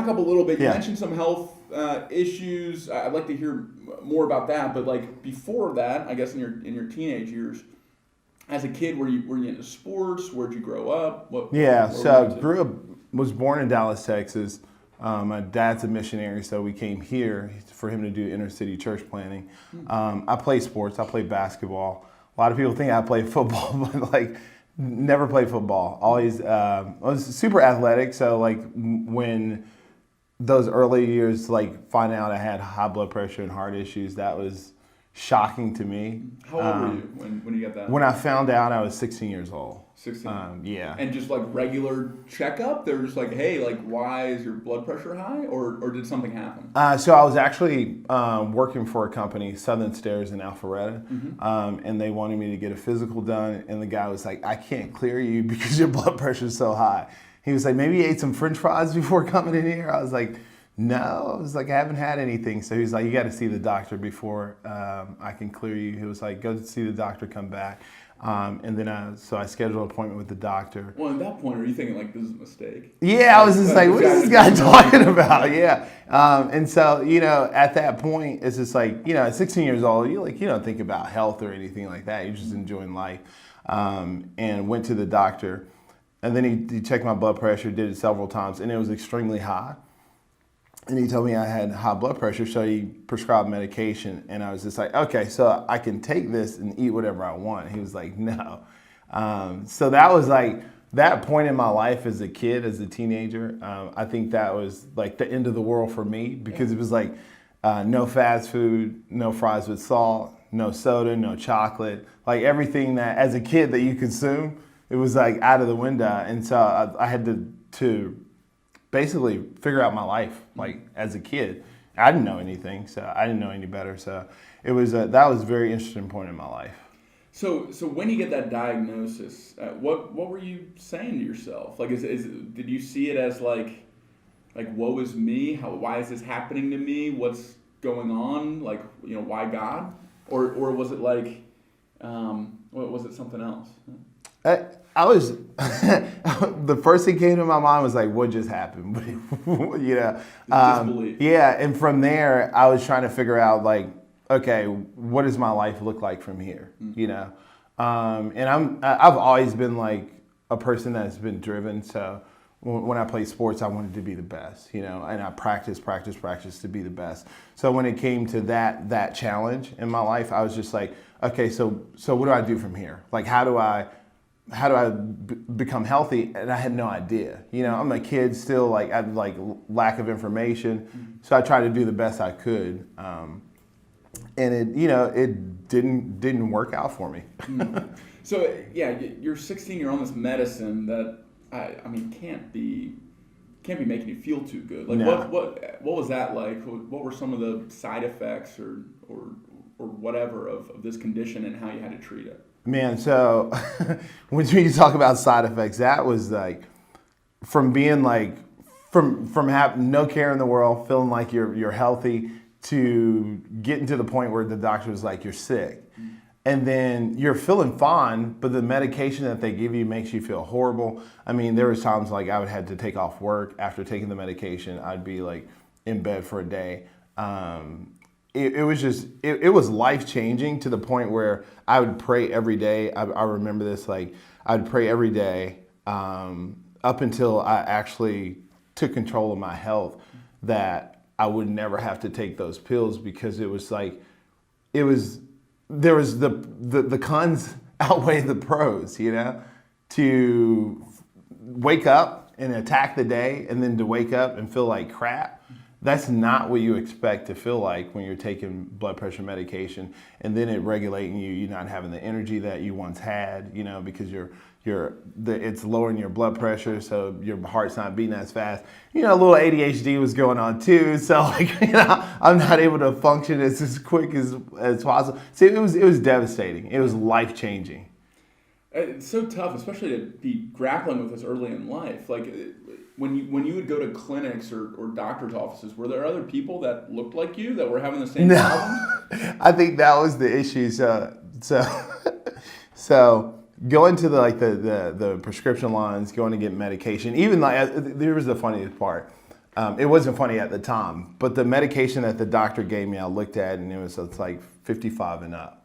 back up a little bit. You Yeah. mentioned some health issues. I'd like to hear more about that. But like before that, I guess in your teenage years, as a kid, were you into sports? Where'd you grow up? Yeah, where so were you into? grew up, was born in Dallas, Texas. My dad's a missionary, so we came here for him to do inner city church planting. I play sports. I play basketball. A lot of people think I play football, but like never played football. Always, I was super athletic. So like when those early years, like finding out I had high blood pressure and heart issues, that was shocking to me. How old were you when you got that? When I found out, I was 16 years old. 16. Yeah. And just like regular checkup, they're just like, hey, like why is your blood pressure high, or did something happen? So I was actually working for a company, Southern Stairs in Alpharetta, and they wanted me to get a physical done. And the guy was like, I can't clear you because your blood pressure is so high. He was like, maybe you ate some French fries before coming in here. I was like, no. I was like, I haven't had anything. So he was like, you got to see the doctor before I can clear you. He was like, go see the doctor, come back. And then so I scheduled an appointment with the doctor. Well, at that point, are you thinking like this is a mistake? Yeah, I was just like, what is this guy talking about? Yeah. And so, at that point, it's just like, at 16 years old, you don't think about health or anything like that. You're just enjoying life. And went to the doctor. And then he checked my blood pressure, did it several times, and it was extremely high. And he told me I had high blood pressure, so he prescribed medication. And I was just like, okay, so I can take this and eat whatever I want. He was like, no. So that was like that point in my life as a kid, as a teenager. I think that was like the end of the world for me, because it was like no fast food, no fries with salt, no soda, no chocolate. Like everything that as a kid that you consume, it was like out of the window. And so I had to basically figure out my life, like as a kid. I didn't know anything, so I didn't know any better. So it was that was a very interesting point in my life. So when you get that diagnosis, what were you saying to yourself? Like, did you see it as like woe is me? Why is this happening to me? What's going on? Like, why God? Or was it like, was it something else? I was the first thing came to my mind was like, what just happened? Disbelief. Yeah, and from there I was trying to figure out like, okay, what does my life look like from here? And I've always been like a person that's been driven. So when I played sports, I wanted to be the best, and I practice to be the best. So when it came to that challenge in my life, I was just like, okay, so what do I do from here? Like, how do I become healthy? And I had no idea. I'm a kid still, like I had like lack of information. So I tried to do the best I could. And it didn't work out for me. So yeah, you're 16. You're on this medicine that I mean can't be making you feel too good. Like No. what was that like? What were some of the side effects or whatever of this condition, and how you had to treat it? Man, so when you talk about side effects, that was like from being like from having no care in the world, feeling like you're healthy, to getting to the point where the doctor was like, you're sick. And then you're feeling fine, but the medication that they give you makes you feel horrible. I mean, there was times like I would have to take off work after taking the medication. I'd be like in bed for a day. It was life-changing to the point where I would pray every day. I remember this, like I'd pray every day up until I actually took control of my health, that I would never have to take those pills, because it was like, there was the cons outweigh the pros, to wake up and attack the day, and then to wake up and feel like crap. That's not what you expect to feel like when you're taking blood pressure medication, and then it regulating you not having the energy that you once had, because it's lowering your blood pressure, so your heart's not beating as fast. A little ADHD was going on too, so like, I'm not able to function as quick as possible. So it was devastating. It was life changing. It's so tough, especially to be grappling with this early in life. Like when you would go to clinics or doctor's offices, were there other people that looked like you that were having the same problems? I think that was the issue. So going to the prescription lines, going to get medication. Even like, there was the funniest part. It wasn't funny at the time, but the medication that the doctor gave me, I looked at and it's like 55 and up.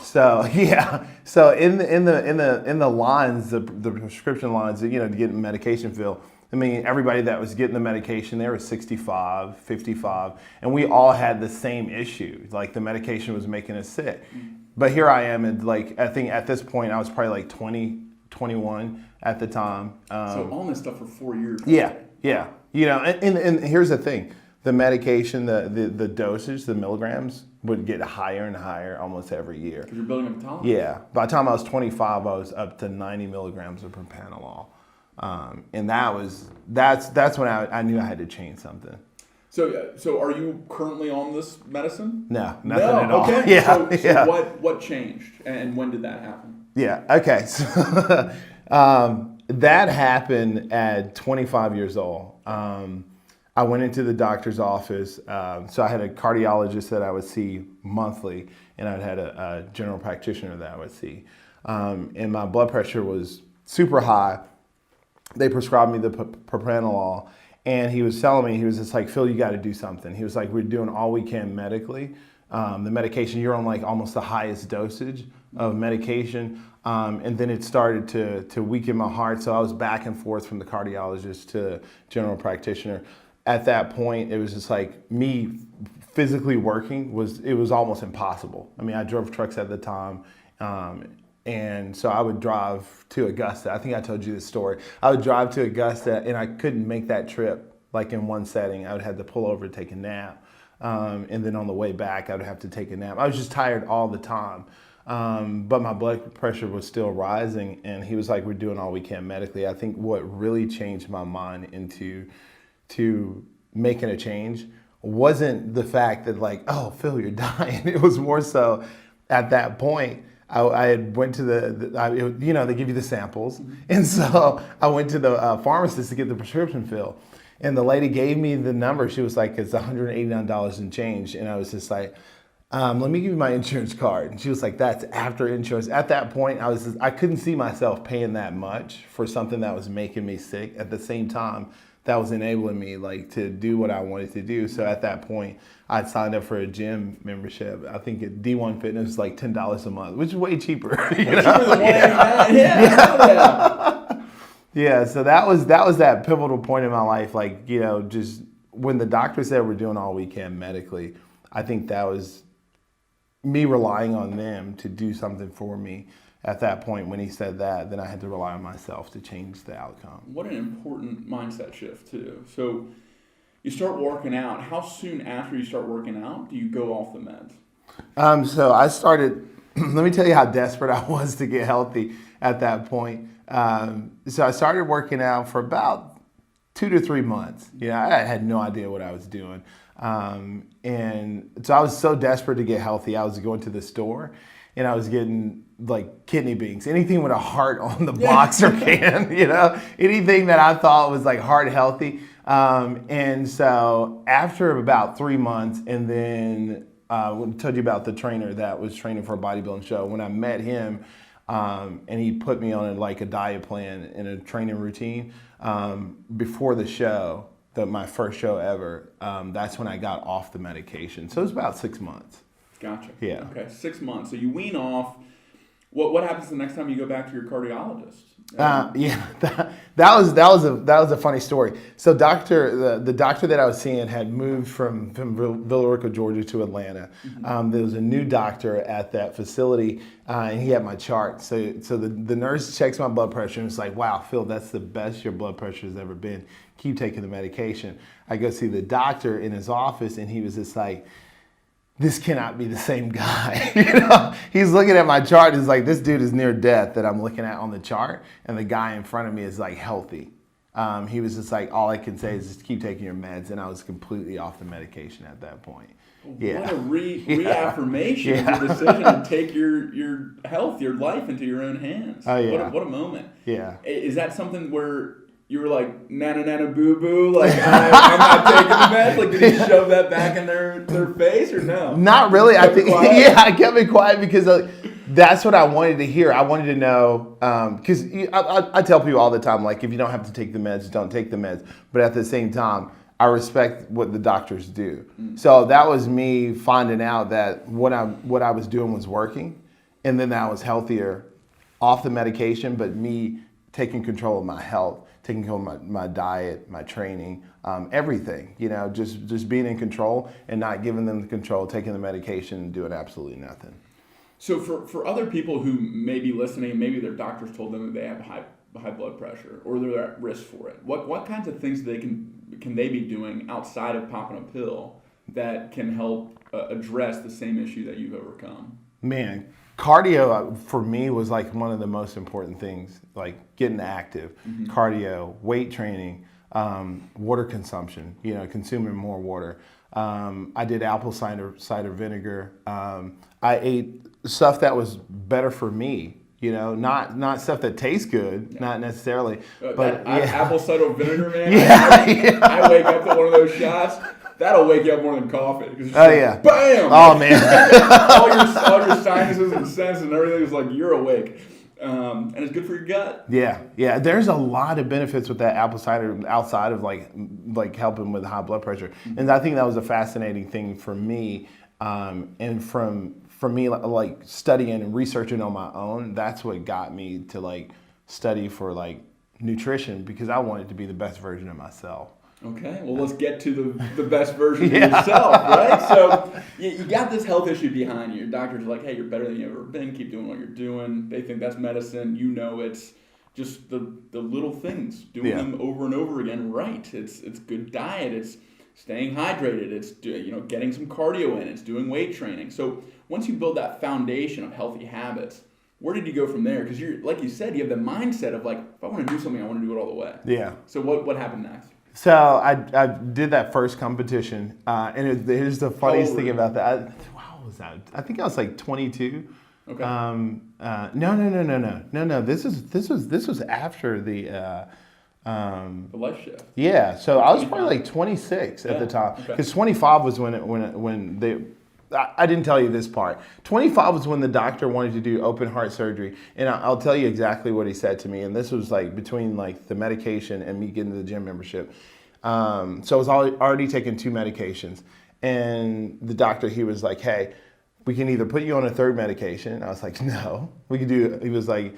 So yeah, so in the lines, the prescription lines, to get medication filled. I mean, everybody that was getting the medication, they were 65, 55, and we all had the same issue. Like the medication was making us sick. But here I am, and I think at this point I was probably like 20, 21 at the time. So on this stuff for 4 years. Yeah. And here's the thing: the medication, the dosage, the milligrams would get higher and higher almost every year. Because you're building up tolerance. Yeah. By the time I was 25, I was up to 90 milligrams of propranolol. And that's when I knew I had to change something. So are you currently on this medicine? No, nothing at all. Okay. Yeah. So what changed, and when did that happen? Yeah. Okay. So that happened at 25 years old. I went into the doctor's office. So I had a cardiologist that I would see monthly, and I had a general practitioner that I would see. And my blood pressure was super high. They prescribed me the propranolol, and he was telling me, he was just like, Phil, you got to do something. He was like, we're doing all we can medically. The medication, you're on like almost the highest dosage of medication. And then it started to weaken my heart. So I was back and forth from the cardiologist to general practitioner. At that point, it was just like me physically working it was almost impossible. I mean, I drove trucks at the time. And so I would drive to Augusta. I think I told you this story. I would drive to Augusta, and I couldn't make that trip like in one setting. I would have to pull over to take a nap. And then on the way back, I would have to take a nap. I was just tired all the time. But my blood pressure was still rising, and he was like, we're doing all we can medically. I think what really changed my mind into making a change wasn't the fact that like, oh, Phil, you're dying. It was more so at that point, I had went to they give you the samples. And so I went to the pharmacist to get the prescription filled. And the lady gave me the number. She was like, it's $189 and change. And I was just like, let me give you my insurance card. And she was like, that's after insurance. At that point, I couldn't see myself paying that much for something that was making me sick. At the same time, that was enabling me like to do what I wanted to do. So at that point, I'd signed up for a gym membership. I think at D1 Fitness was like $10 a month, which is way cheaper. Cheaper than yeah. Yeah, so that was that pivotal point in my life. Like, just when the doctor said we're doing all we can medically, I think that was me relying on them to do something for me. At that point, when he said that, then I had to rely on myself to change the outcome. What an important mindset shift, too. So you start working out. How soon after you start working out do you go off the meds? So I started, let me tell you how desperate I was to get healthy at that point. So I started working out for about 2 to 3 months. I had no idea what I was doing. And so I was so desperate to get healthy, I was going to the store and I was getting like kidney beans, anything with a heart on the box or can, anything that I thought was like heart healthy. And so after about 3 months, and then I told you about the trainer that was training for a bodybuilding show. When I met him, and he put me on like a diet plan and a training routine before the show, my first show ever, that's when I got off the medication. So it was about 6 months. Gotcha. Yeah. Okay, 6 months. So you wean off. What happens the next time you go back to your cardiologist? That was a funny story. So the doctor that I was seeing had moved from Villa Rica, Georgia to Atlanta. Mm-hmm. There was a new doctor at that facility, and he had my chart. So the nurse checks my blood pressure and it's like, wow, Phil, that's the best your blood pressure has ever been. Keep taking the medication. I go see the doctor in his office, and he was just like, this cannot be the same guy. He's looking at my chart and he's like, this dude is near death that I'm looking at on the chart, and the guy in front of me is like healthy. He was just like, all I can say is just keep taking your meds, and I was completely off the medication at that point. Yeah. What a reaffirmation of your decision to take your health, your life into your own hands. Oh, yeah. What a moment. Yeah. Is that something where you were like, nana boo boo, like I'm not taking the meds? Like, did he shove that back in their face or no? Not really. I think I kept it quiet because That's what I wanted to hear. I wanted to know, because I tell people all the time, like, if you don't have to take the meds, don't take the meds. But at the same time, I respect what the doctors do. So that was me finding out that what I was doing was working, and then I was healthier off the medication, but me taking control of my health, taking control of my diet, my training, everything, just being in control and not giving them the control, taking the medication and doing absolutely nothing. So for other people who may be listening, maybe their doctors told them that they have high blood pressure or they're at risk for it. What kinds of things can they be doing outside of popping a pill that can help address the same issue that you've overcome? Man, cardio for me was like one of the most important things, like getting active, cardio, weight training, water consumption, consuming more water. I did apple cider vinegar. I ate stuff that was better for me, not stuff that tastes good, not necessarily. But apple cider vinegar, man. Yeah, I wake up to one of those shots. That'll wake you up more than coffee. Yeah. Bam! Oh, man. all your sinuses and senses and everything is like you're awake. And it's good for your gut. Yeah. There's a lot of benefits with that apple cider outside of like helping with high blood pressure. And I think that was a fascinating thing for me. And for me, like studying and researching on my own, that's what got me to like study for like nutrition, because I wanted to be the best version of myself. Okay, well, let's get to the best version of yourself, right? So you got this health issue behind you. Your doctor's like, hey, you're better than you've ever been. Keep doing what you're doing. They think that's medicine. It's just the little things, doing them over and over again right. It's good diet. It's staying hydrated. It's getting some cardio in. It's doing weight training. So once you build that foundation of healthy habits, where did you go from there? Because like you said, you have the mindset of like, if I want to do something, I want to do it all the way. Yeah. So what happened next? So I did that first competition, and here's the funniest thing about that. What was that? I think I was like 22. Okay. No. This was after the life shift. Yeah. So I was probably like 26 at the time, because 25 was when they. I didn't tell you this part. 25 was when the doctor wanted to do open heart surgery, and I'll tell you exactly what he said to me. And this was like between like the medication and me getting the gym membership. So I was already taking 2 medications, and the doctor, he was like, "Hey, we can either put you on a 3rd medication." And I was like, "No." He was like,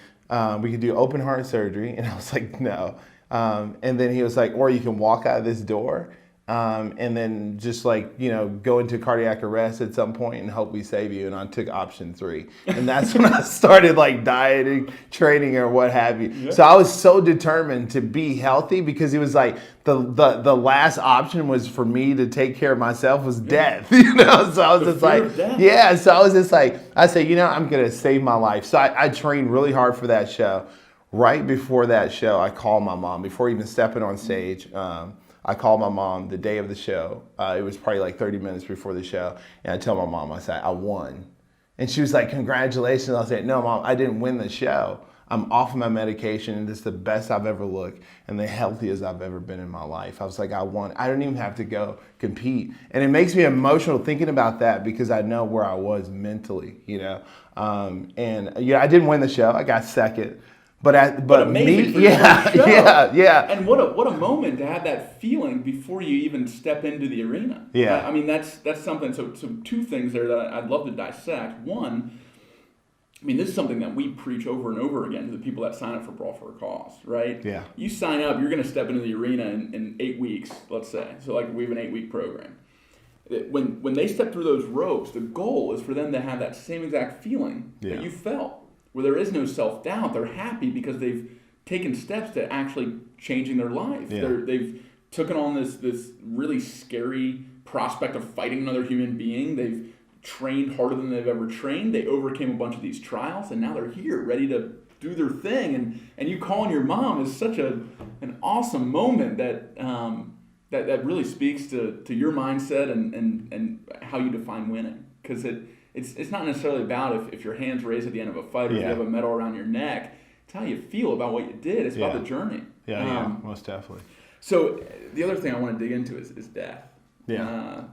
"We could do open heart surgery," and I was like, "No." And then he was like, "Or you can walk out of this door." And then just like, go into cardiac arrest at some point and hope we save you. And I took option 3. And that's when I started like dieting, training, or what have you. Yeah. So I was so determined to be healthy, because it was like the last option was for me to take care of myself was death, So I was just like, So I was just like, I said, I'm going to save my life. So I trained really hard for that show. Right before that show, I called my mom before even stepping on stage. I called my mom the day of the show. It was probably like 30 minutes before the show. And I tell my mom, I said, I won. And she was like, congratulations. I said, no, Mom, I didn't win the show. I'm off of my medication, and it's the best I've ever looked and the healthiest I've ever been in my life. I was like, I won. I don't even have to go compete. And it makes me emotional thinking about that, because I know where I was mentally, I didn't win the show. I got second. But amazing me, yeah. And what a moment to have that feeling before you even step into the arena. Yeah. I mean, that's something. So 2 things there that I'd love to dissect. One, I mean, this is something that we preach over and over again to the people that sign up for Brawl for a Cause, right? Yeah. You sign up, you're going to step into the arena in 8 weeks, let's say. So like we have an 8-week program. When they step through those ropes, the goal is for them to have that same exact feeling that you felt, where there is no self-doubt. They're happy because they've taken steps to actually changing their life. Yeah. They've taken on this really scary prospect of fighting another human being. They've trained harder than they've ever trained. They overcame a bunch of these trials, and now they're here, ready to do their thing. And you calling your mom is such an awesome moment that really speaks to your mindset and how you define winning. Because it's not necessarily about if your hand's raised at the end of a fight or if you have a medal around your neck. It's how you feel about what you did. It's about the journey. Yeah, most definitely. So the other thing I want to dig into is death.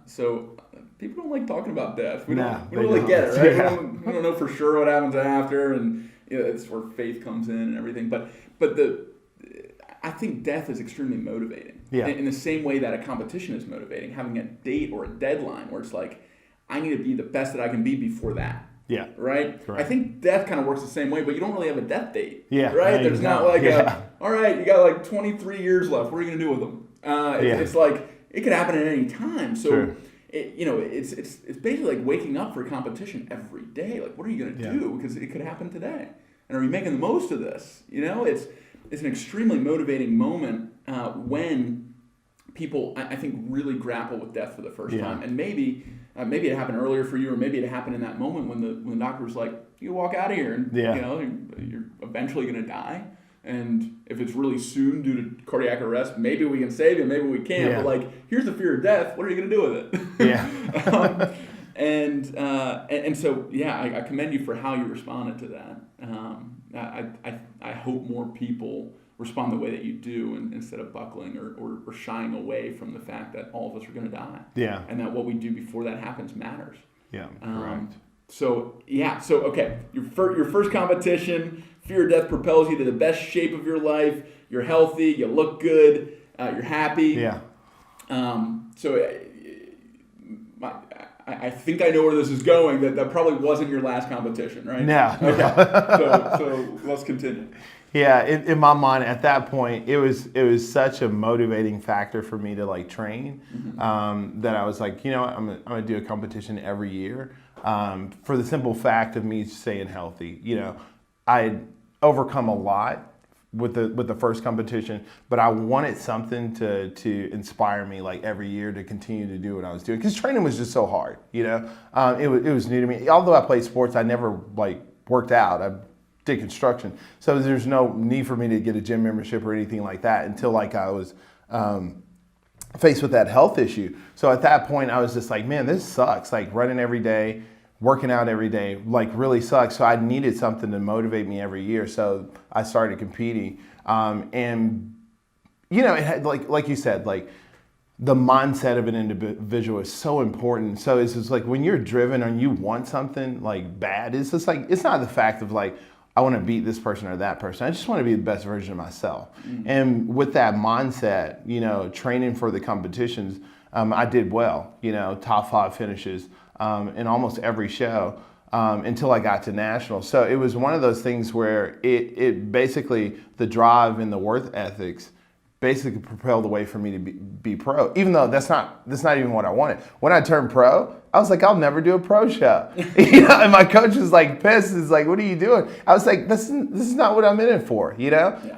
So people don't like talking about death. We No, don't they really don't. get it, right? Yeah. We don't know for sure what happens after, and it's where faith comes in and everything. But I think death is extremely motivating. Yeah. In the same way that a competition is motivating, having a date or a deadline where it's like, I need to be the best that I can be before that. Yeah. Right? Correct. I think death kind of works the same way, but you don't really have a death date. Yeah. Right? No, There's you not don't. like Yeah. all right, you got like 23 years left. What are you going to do with them? It's like, it could happen at any time. So, True. It's basically like waking up for a competition every day. Like, what are you going to do? Because it could happen today. And are you making the most of this? It's an extremely motivating moment when people, I think, really grapple with death for the first time. And maybe it happened earlier for you, or maybe it happened in that moment when the doctor was like, you walk out of here and you're eventually going to die. And if it's really soon due to cardiac arrest, maybe we can save you, maybe we can't. But like, here's the fear of death. What are you going to do with it? Yeah. And so, I commend you for how you responded to that. I hope more people respond the way that you do, instead of buckling or shying away from the fact that all of us are going to die. Yeah. And that what we do before that happens matters. Yeah. Correct. So okay, your first competition, fear of death propels you to the best shape of your life. You're healthy, you look good, you're happy. Yeah. I think I know where this is going. That probably wasn't your last competition, right? No. Okay. So let's continue. Yeah, in my mind, at that point, it was such a motivating factor for me to like train, that I was like, I'm gonna do a competition every year, for the simple fact of me staying healthy. I'd overcome a lot with the first competition, but I wanted something to inspire me like every year to continue to do what I was doing, because training was just so hard. It was new to me. Although I played sports, I never like worked out. I did construction, so there's no need for me to get a gym membership or anything like that until like I was faced with that health issue. So at that point, I was just like, man, this sucks. Like running every day, working out every day, like really sucks. So I needed something to motivate me every year. So I started competing, and it had like you said, like the mindset of an individual is so important. So it's just like when you're driven and you want something like bad, it's just like, it's not the fact of like, I want to beat this person or that person. I just want to be the best version of myself. And with that mindset, training for the competitions, I did well, top 5 finishes in almost every show until I got to nationals. So it was one of those things where it basically, the drive and the work ethics basically propelled the way for me to be pro, even though that's not even what I wanted. When I turned pro, I was like, I'll never do a pro show. And my coach was like pissed. He's like, what are you doing? I was like, this is not what I'm in it for.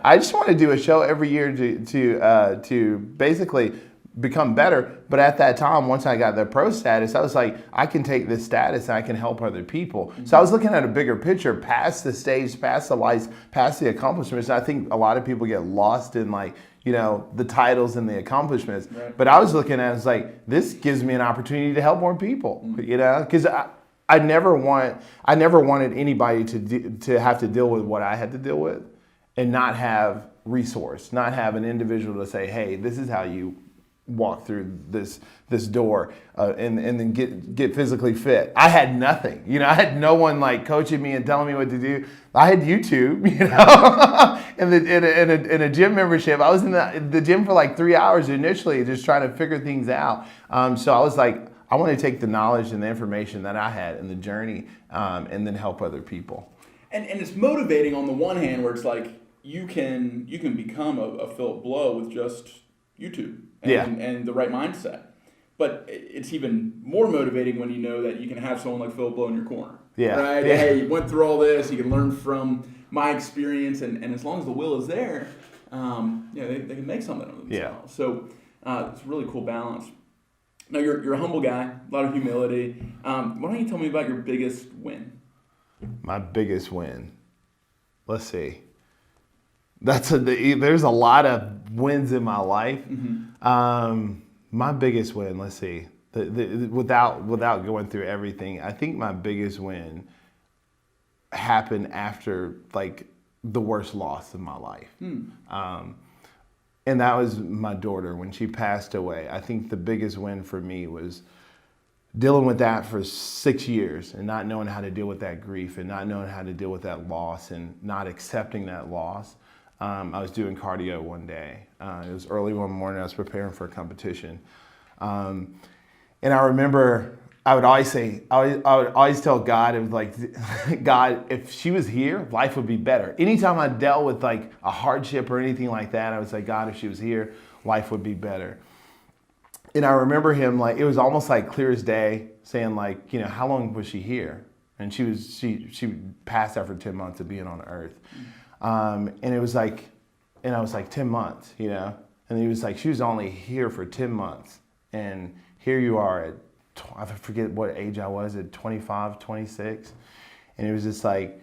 I just want to do a show every year to basically become better. But at that time, once I got the pro status, I was like, I can take this status and I can help other people. So I was looking at a bigger picture, past the stage, past the lights, past the accomplishments. And I think a lot of people get lost in like, the titles and the accomplishments. Right. But I was looking at it as like, this gives me an opportunity to help more people, because I never wanted anybody to have to deal with what I had to deal with and not have resource, not have an individual to say, hey, this is how you walk through this door and then get physically fit. I had nothing, I had no one like coaching me and telling me what to do. I had YouTube, and a gym membership. I was in the gym for like 3 hours initially, just trying to figure things out. So I was like, I want to take the knowledge and the information that I had in the journey, and then help other people. And it's motivating on the one hand, where it's like you can become a Philip Blow with just YouTube and the right mindset. But it's even more motivating when you know that you can have someone like Philip Blow in your corner. Yeah. Right? Yeah. Hey, you went through all this, you can learn from my experience, and as long as the will is there, they can make something of themselves. Yeah. So it's a really cool balance. Now, you're a humble guy, a lot of humility. Why don't you tell me about your biggest win? My biggest win. Let's see. There's a lot of wins in my life. My biggest win, let's see. Without going through everything, I think my biggest win happened after like the worst loss of my life. And that was my daughter when she passed away. I think the biggest win for me was dealing with that for 6 years and not knowing how to deal with that grief and not knowing how to deal with that loss and not accepting that loss. I was doing cardio one day. It was early one morning. I was preparing for a competition. And I remember I would always say, I would always tell God, it was like, God, if she was here, life would be better. Anytime I dealt with like a hardship or anything like that, I would say, God, if she was here, life would be better. And I remember him, like, it was almost like clear as day, saying like, you know, how long was she here? And she passed after 10 months of being on earth. And it was like, and I was like, 10 months, you know? And he was like, she was only here for 10 months. And here you are at, I forget what age I was, at 25, 26. And it was just like,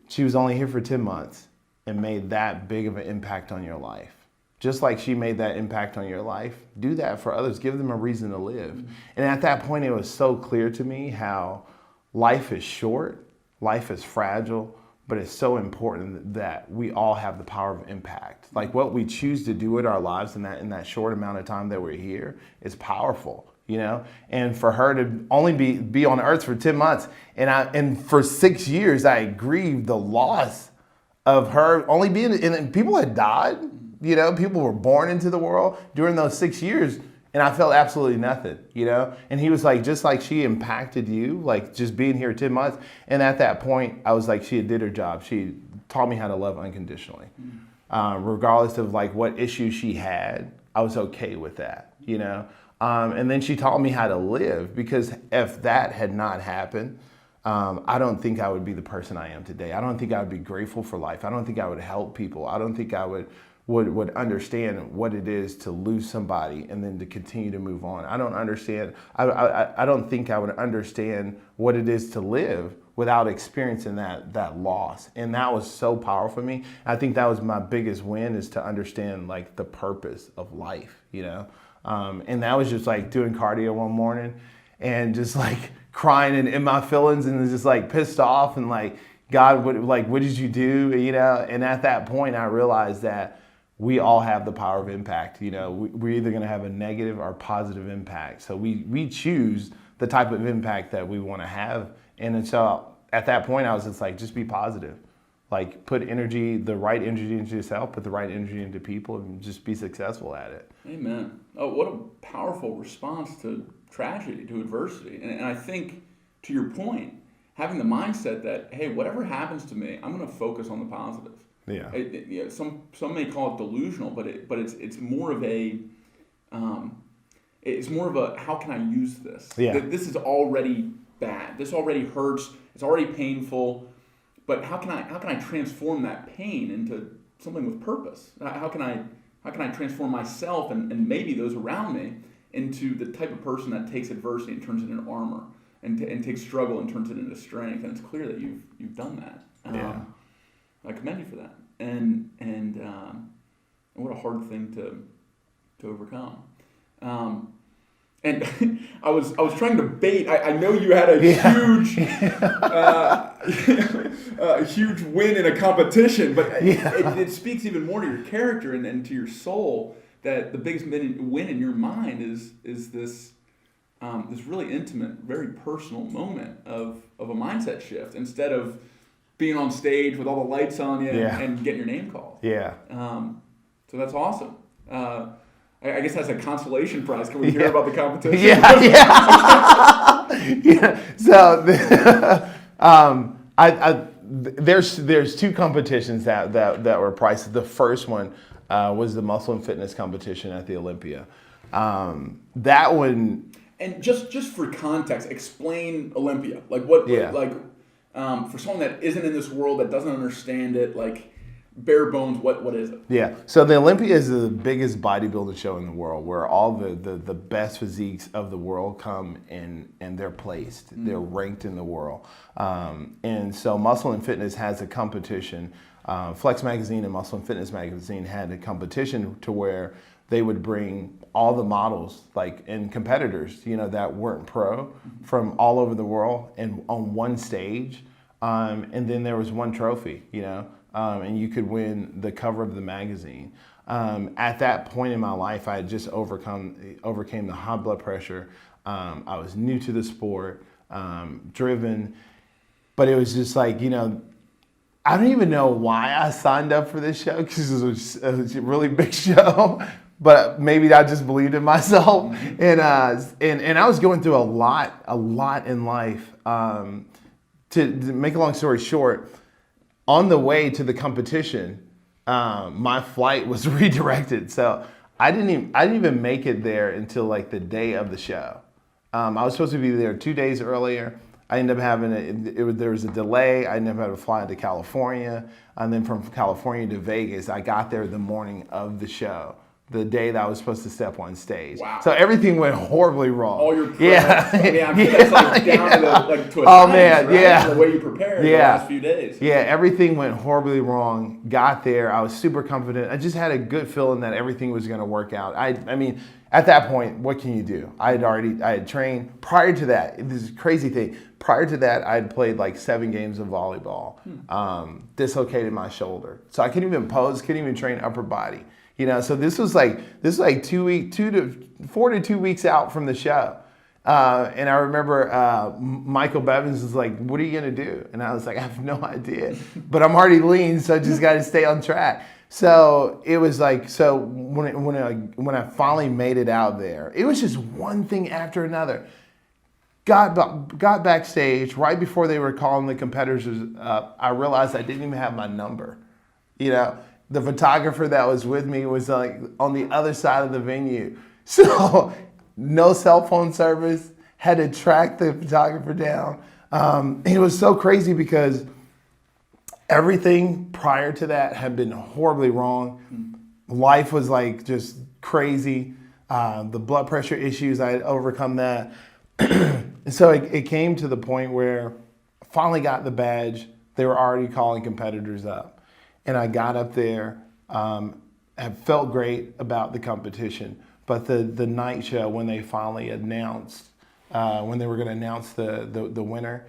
she was only here for 10 months and made that big of an impact on your life. Just like she made that impact on your life, do that for others. Give them a reason to live. Mm-hmm. And at that point, it was so clear to me how life is short, life is fragile, but it's so important that we all have the power of impact. Like what we choose to do with our lives in that short amount of time that we're here is powerful, you know? And for her to only be on earth for 10 months, and for 6 years, I grieved the loss of her only being, and people had died. You know, people were born into the world during those 6 years, and I felt absolutely nothing, you know? And he was like, just like she impacted you, like just being here 10 months. And at that point, I was like, she had did her job. She taught me how to love unconditionally. Regardless of like what issues she had, I was okay with that, you know? And then she taught me how to live, because if that had not happened, I don't think I would be the person I am today. I don't think I would be grateful for life. I don't think I would help people. I don't think I would understand what it is to lose somebody and then to continue to move on. I don't understand. I don't think I would understand what it is to live without experiencing that loss. And that was so powerful for me. I think that was my biggest win, is to understand like the purpose of life, you know? And that was just like doing cardio one morning and just like crying and in my feelings and just like pissed off and like, God, what did you do? You know? And at that point I realized that we all have the power of impact. You know, we're either going to have a negative or positive impact. So we choose the type of impact that we want to have. And so at that point, I was just like, just be positive. Like put energy, the right energy into yourself, put the right energy into people, and just be successful at it. Amen. Oh, what a powerful response to tragedy, to adversity. And I think, to your point, having the mindset that, hey, whatever happens to me, I'm going to focus on the positive. Yeah. Some may call it delusional, but it's more of a how can I use this? Yeah. This is already bad. This already hurts. It's already painful. But how can I transform that pain into something with purpose? How can I transform myself and maybe those around me into the type of person that takes adversity and turns it into armor, and takes struggle and turns it into strength? And it's clear that you've done that. Yeah. I commend you for that, and what a hard thing to overcome. And I was trying to bait. I know you had a huge win in a competition, but it speaks even more to your character and to your soul that the biggest win in your mind is this really intimate, very personal moment of a mindset shift, instead of being on stage with all the lights on you and getting your name called. Yeah. So that's awesome. I guess that's a consolation prize. Can we hear about the competition? Yeah. So, there's two competitions that were priced. The first one was the muscle and fitness competition at the Olympia. That one. And just for context, explain Olympia. Like what? Yeah. For someone that isn't in this world, that doesn't understand it, like bare bones, what is it? Yeah. So the Olympia is the biggest bodybuilding show in the world, where all the best physiques of the world come and they're placed. They're ranked in the world. And so Muscle and Fitness has a competition. Flex Magazine and Muscle and Fitness Magazine had a competition to where they would bring all the models, like, and competitors, that weren't pro, from all over the world and on one stage. And then there was one trophy, and you could win the cover of the magazine. At that point in my life, I had just overcame the high blood pressure. I was new to the sport, driven, but it was just like, I don't even know why I signed up for this show, because it was a really big show, but maybe I just believed in myself. And I was going through a lot in life. To make a long story short, on the way to the competition, my flight was redirected. So I didn't even make it there until like the day of the show. I was supposed to be there 2 days earlier. I ended up having there was a delay. I ended up having to fly to California, and then from California to Vegas. I got there the morning of the show, the day that I was supposed to step on stage. Wow. So everything went horribly wrong. All your prep. Yeah. I mean, I'm sure that's like down to a Oh science, man, right? yeah. The way you prepared the last few days. Yeah, everything went horribly wrong. Got there, I was super confident. I just had a good feeling that everything was going to work out. I mean, at that point, what can you do? I had trained. Prior to that, this is a crazy thing. Prior to that, I had played like 7 games of volleyball. Dislocated my shoulder, so I couldn't even pose, couldn't even train upper body. So this was like 4 to 2 weeks out from the show. And I remember Michael Bevins was like, "What are you gonna do?" And I was like, "I have no idea, but I'm already lean, so I just got to stay on track." So it was like, so when I finally made it out there, it was just one thing after another. Got backstage right before they were calling the competitors up. I realized I didn't even have my number. The photographer that was with me was like on the other side of the venue. So no cell phone service, had to track the photographer down. It was so crazy because everything prior to that had been horribly wrong. Life was like just crazy. The blood pressure issues, I had overcome that. And so it came to the point where I finally got the badge. They were already calling competitors up. And I got up there, had felt great about the competition. But the night show, when they finally announced, when they were going to announce the winner,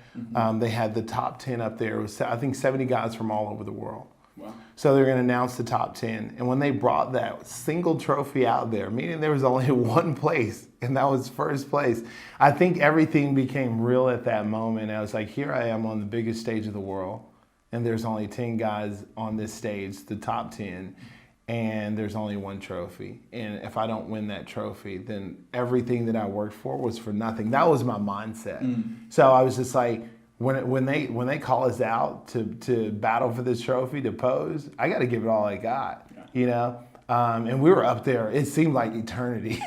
they had the top 10 up there. It was, I think, 70 guys from all over the world. Wow. So they were going to announce the top 10. And when they brought that single trophy out there, meaning there was only one place, and that was first place, I think everything became real at that moment. I was like, here I am on the biggest stage of the world, and there's only 10 guys on this stage, the top 10. And there's only one trophy. And if I don't win that trophy, then everything that I worked for was for nothing. That was my mindset. So I was just like, when they call us out to battle for this trophy, to pose, I got to give it all I got, And we were up there. It seemed like eternity.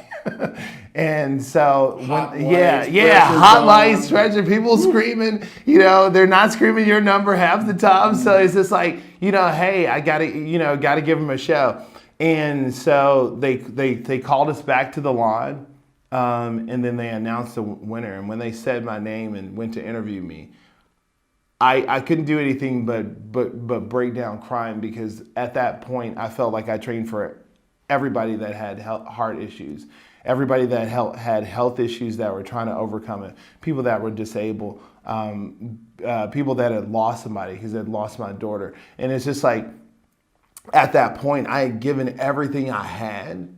And so, hot lights, stretching, people screaming. They're not screaming your number half the time. So it's just like, hey, I gotta give them a show. And so they called us back to the line, and then they announced the winner. And when they said my name and went to interview me, I couldn't do anything but break down crying, because at that point I felt like I trained for everybody that had heart issues, everybody that had health issues that were trying to overcome it, people that were disabled, people that had lost somebody, because they'd lost my daughter. And it's just like, at that point I had given everything I had,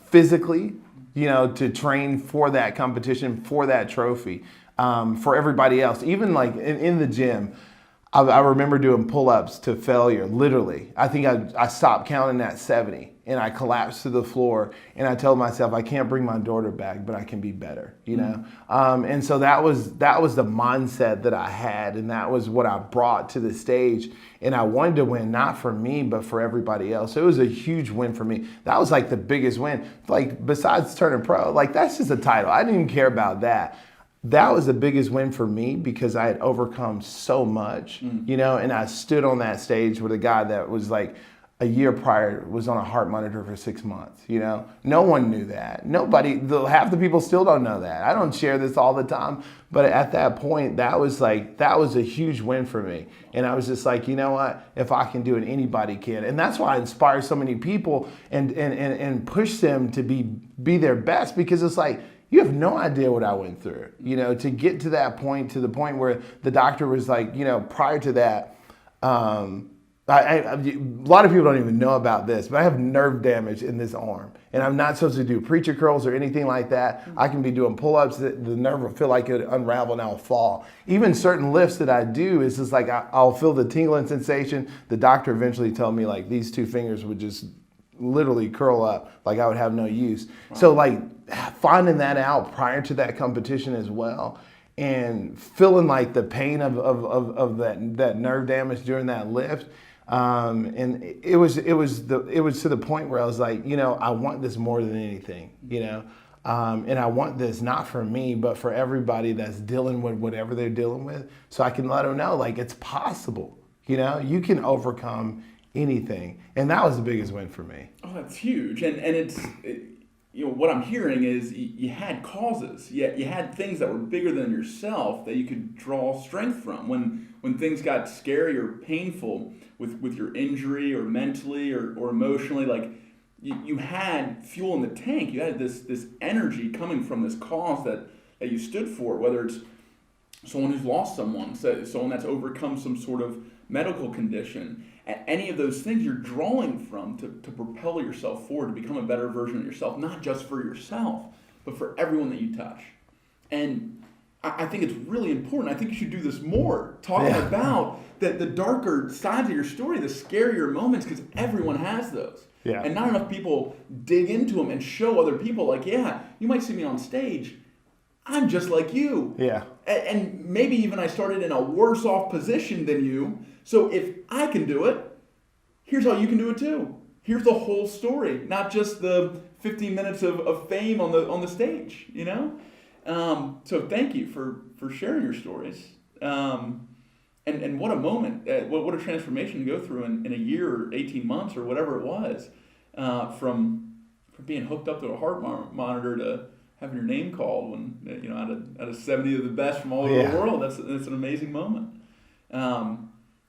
physically, to train for that competition, for that trophy. For everybody else, even like in the gym, I remember doing pull-ups to failure, literally. I think I stopped counting at 70, and I collapsed to the floor, and I told myself, I can't bring my daughter back, but I can be better, And so that was the mindset that I had, and that was what I brought to the stage. And I wanted to win, not for me, but for everybody else. So it was a huge win for me. That was like the biggest win. Like, besides turning pro, like, that's just a title. I didn't even care about that. That was the biggest win for me, because I had overcome so much, and I stood on that stage with a guy that was like a year prior was on a heart monitor for 6 months, No one knew that. Nobody, half the people still don't know that. I don't share this all the time, but at that point, that was a huge win for me. And I was just like, you know what? If I can do it, anybody can. And that's why I inspire so many people and push them to be their best, because it's like, you have no idea what I went through, to get to that point, to the point where the doctor was like, prior to that, A lot of people don't even know about this, but I have nerve damage in this arm. And I'm not supposed to do preacher curls or anything like that. I can be doing pull-ups. The nerve will feel like it would unravel and I'll fall. Even certain lifts that I do, it's just like I'll feel the tingling sensation. The doctor eventually told me like these two fingers would just literally curl up, like I would have no use. Wow. So like finding that out prior to that competition as well, and feeling like the pain of that nerve damage during that lift. And it was to the point where I was like, I want this more than anything, and I want this not for me, but for everybody that's dealing with whatever they're dealing with, so I can let them know like it's possible, you can overcome anything. And that was the biggest win for me. Oh, that's huge. And what I'm hearing is you had causes, you had things that were bigger than yourself that you could draw strength from when things got scary or painful with your injury or mentally or emotionally. Like you had fuel in the tank. You had this energy coming from this cause that you stood for, whether it's someone who's lost someone that's overcome some sort of medical condition. Any of those things you're drawing from to propel yourself forward, to become a better version of yourself, not just for yourself, but for everyone that you touch. And I think it's really important. I think you should do this more, talking about the darker sides of your story, the scarier moments, because everyone has those. Yeah. And not enough people dig into them and show other people, like, yeah, you might see me on stage, I'm just like you. Yeah. And maybe even I started in a worse off position than you. So if I can do it, here's how you can do it too. Here's the whole story, not just the 15 minutes of fame on the stage, So thank you for sharing your stories. And what a moment, what a transformation to go through in a year or 18 months or whatever it was, from being hooked up to a heart monitor to having your name called when, out of 70 of the best from all over the world. That's an amazing moment.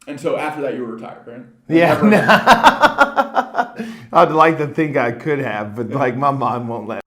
And so after that, you were retired, right? Yeah. I'd like to think I could have, but like my mind won't let